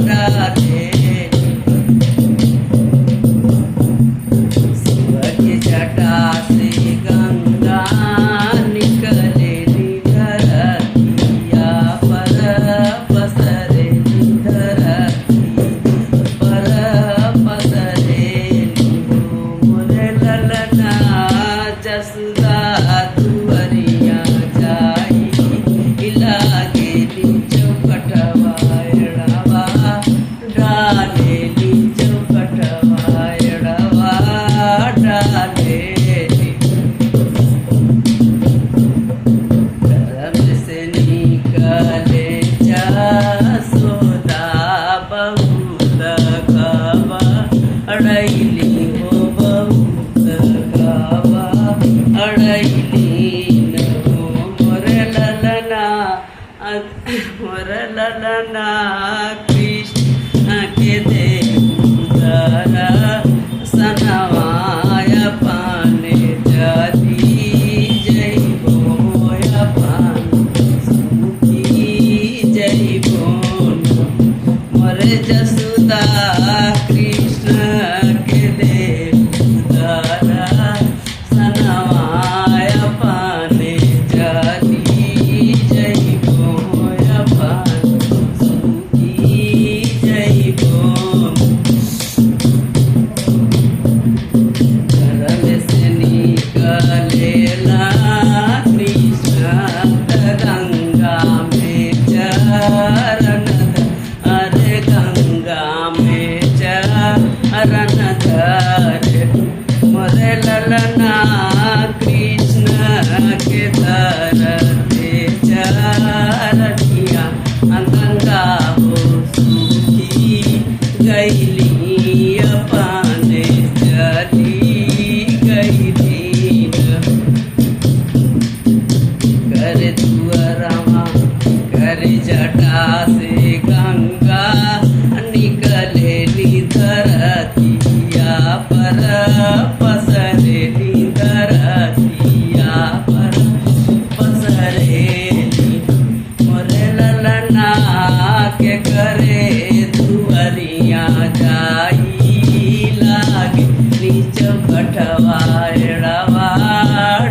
डाले शिव की जटा से गंगा निकले धरतिया पर पसरे धरती पर पसरे मोरे ललना जसुदा दुवरिया जाई लागे चौकटवा एड़वा डाले चौकटवा एड़वा डाले धर्म से निकले जसोदा बहुत गावा अड़ैली हो बहुत गावा अड़ैली मोर ललना कृष्ण के देवरा सनवाया पाने जाती जय बोया पान सुखी जय बोन मोर जसुदा कृष्ण के देवरा सनवाया पाने जाती जय बोया पान सुखी जय बोन धर्म से निकलेला कृष्ण गंगा में चरण अरे गंगा में चरण धर मोरे ललना कृष्ण के धरते चरनिया गंगा हो सुखी गैली अपने चली गैली कर दुअरमा कर जटा से गंगा निकले धरतिया पर पसरे धरतिया पर पसरे मोरे ललना के करे दुअरिया जाई लागे नीच कटवा एड़वा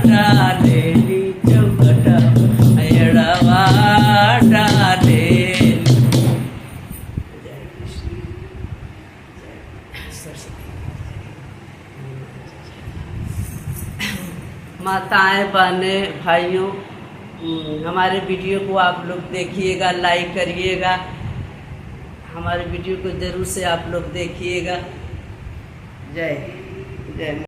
डाले नीच कटवा एड़वा डाले माताएं बहने भाइयों, हमारे वीडियो को आप लोग देखिएगा, लाइक करिएगा, हमारे वीडियो को ज़रूर से आप लोग देखिएगा। जय जय।